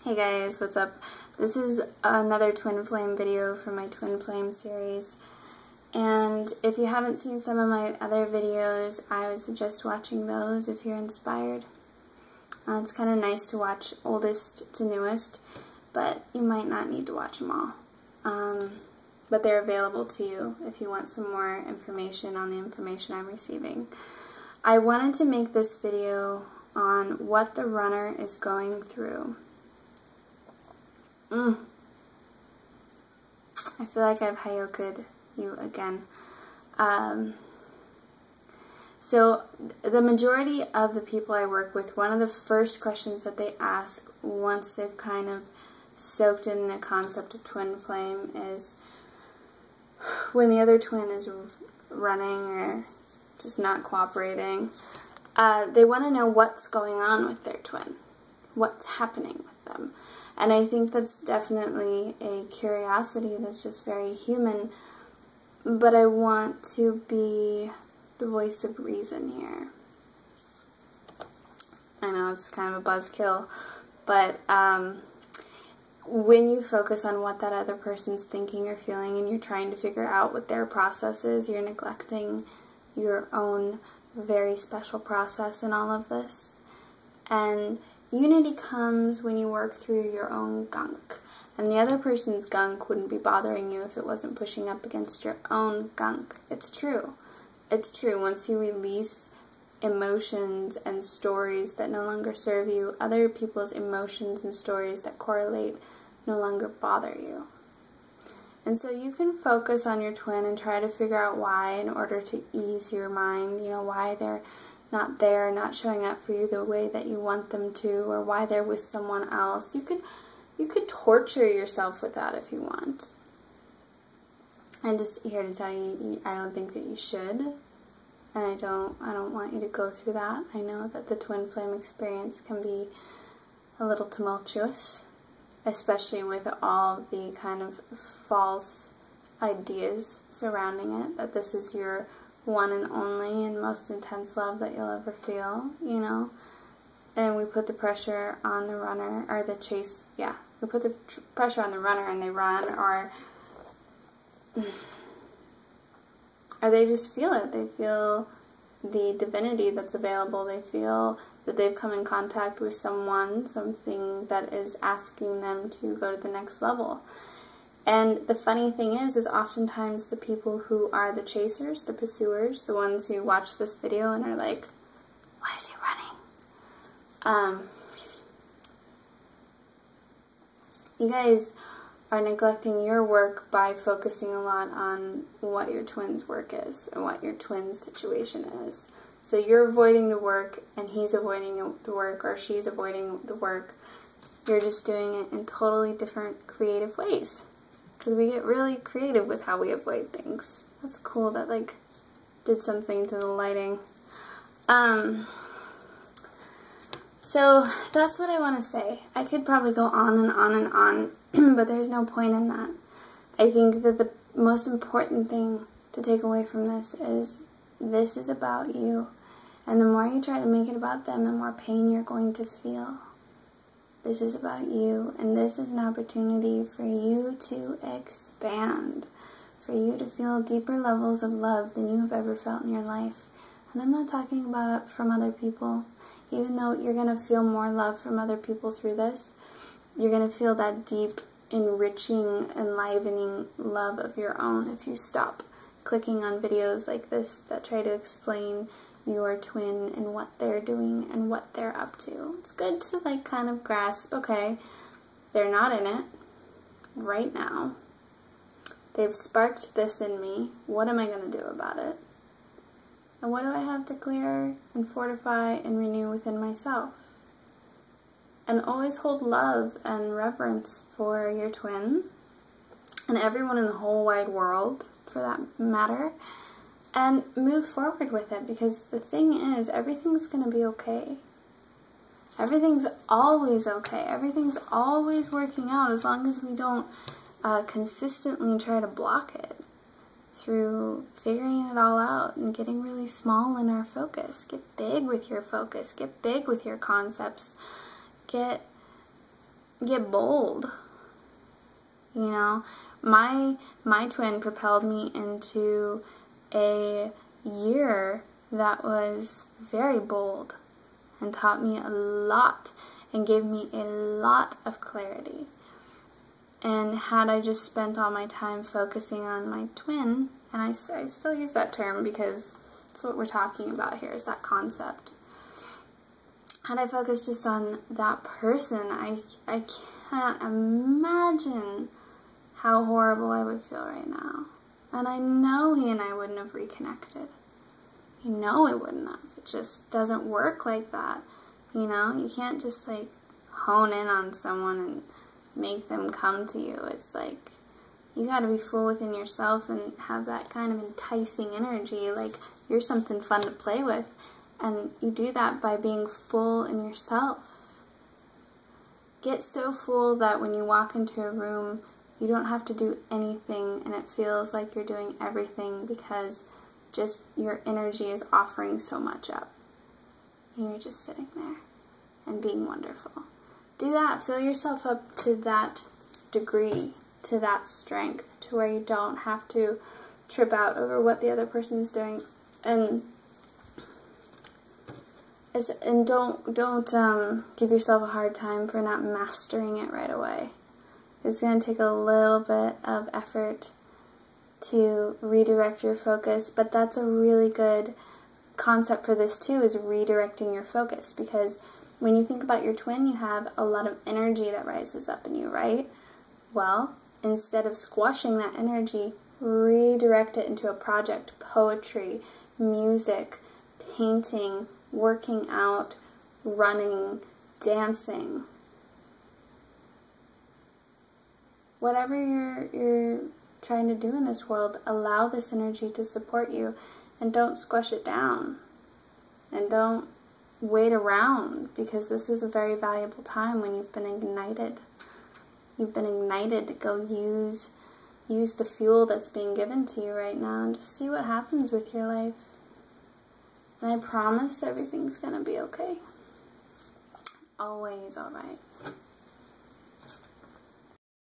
Hey guys, what's up? This is another twin flame video from my twin flame series, and if you haven't seen some of my other videos, I would suggest watching those if you're inspired. It's kind of nice to watch oldest to newest, but you might not need to watch them all. But they're available to you if you want some more information on the information I'm receiving. I wanted to make this video on what the runner is going through. I feel like I've hayoka'd you again. So the majority of the people I work with, one of the first questions that they ask once they've kind of soaked in the concept of twin flame is when the other twin is running or just not cooperating, they want to know what's going on with their twin, what's happening with them. And I think that's definitely a curiosity that's just very human, but I want to be the voice of reason here. I know it's kind of a buzzkill, but when you focus on what that other person's thinking or feeling and you're trying to figure out what their process is, you're neglecting your own very special process in all of this. And unity comes when you work through your own gunk. And the other person's gunk wouldn't be bothering you if it wasn't pushing up against your own gunk. It's true. It's true. Once you release emotions and stories that no longer serve you, other people's emotions and stories that correlate no longer bother you. And so you can focus on your twin and try to figure out why in order to ease your mind, why they're not there, not showing up for you the way that you want them to, or why they're with someone else. You could torture yourself with that if you want. I'm just here to tell you, I don't think that you should, and I don't want you to go through that. I know that the twin flame experience can be a little tumultuous, especially with all the kind of false ideas surrounding it, that this is your one and only and most intense love that you'll ever feel, and we put the pressure on the runner, or the chase, we put the pressure on the runner and they run, or they just feel it. They feel the divinity that's available. They feel that they've come in contact with something that is asking them to go to the next level. And the funny thing is oftentimes the people who are the chasers, the pursuers, the ones who watch this video and are like, why is he running? You guys are neglecting your work by focusing a lot on what your twin's work is and what your twin's situation is. So you're avoiding the work and he's avoiding the work, or she's avoiding the work. You're just doing it in totally different creative ways. Because we get really creative with how we avoid things. That's cool. That did something to the lighting. So that's what I want to say. I could probably go on and on and on, but there's no point in that. I think that the most important thing to take away from this is about you. And the more you try to make it about them, the more pain you're going to feel. This is about you, and this is an opportunity for you to expand, for you to feel deeper levels of love than you have ever felt in your life. And I'm not talking about it from other people. Even though you're going to feel more love from other people through this, you're going to feel that deep, enriching, enlivening love of your own if you stop clicking on videos like this that try to explain your twin and what they're doing and what they're up to. It's good to kind of grasp, okay, they're not in it right now. They've sparked this in me. What am I going to do about it? And what do I have to clear and fortify and renew within myself? And always hold love and reverence for your twin and everyone in the whole wide world, for that matter. And move forward with it, because the thing is, everything's going to be okay. Everything's always okay. Everything's always working out as long as we don't consistently try to block it through figuring it all out and getting really small in our focus. Get big with your focus. Get big with your concepts. Get get bold. You know, my twin propelled me into a year that was very bold and taught me a lot and gave me a lot of clarity. And had I just spent all my time focusing on my twin, and I still use that term because that's what we're talking about here, is that concept. Had I focused just on that person, I can't imagine how horrible I would feel right now. And I know he and I wouldn't have reconnected. You know it wouldn't have. It just doesn't work like that. You know, you can't just like hone in on someone and make them come to you. It's like, you gotta be full within yourself and have that kind of enticing energy, like you're something fun to play with. And you do that by being full in yourself. Get so full that when you walk into a room, you don't have to do anything and it feels like you're doing everything because just your energy is offering so much up. And you're just sitting there and being wonderful. Do that. Fill yourself up to that degree, to that strength, to where you don't have to trip out over what the other person's doing. And don't give yourself a hard time for not mastering it right away. It's going to take a little bit of effort to redirect your focus, but that's a really good concept for this too, is redirecting your focus, because when you think about your twin, you have a lot of energy that rises up in you, right? Well, instead of squashing that energy, redirect it into a project: poetry, music, painting, working out, running, dancing. Whatever you're trying to do in this world, allow this energy to support you and don't squash it down. And don't wait around, because this is a very valuable time when you've been ignited. You've been ignited to go use the fuel that's being given to you right now and just see what happens with your life. And I promise everything's gonna be okay. Always alright.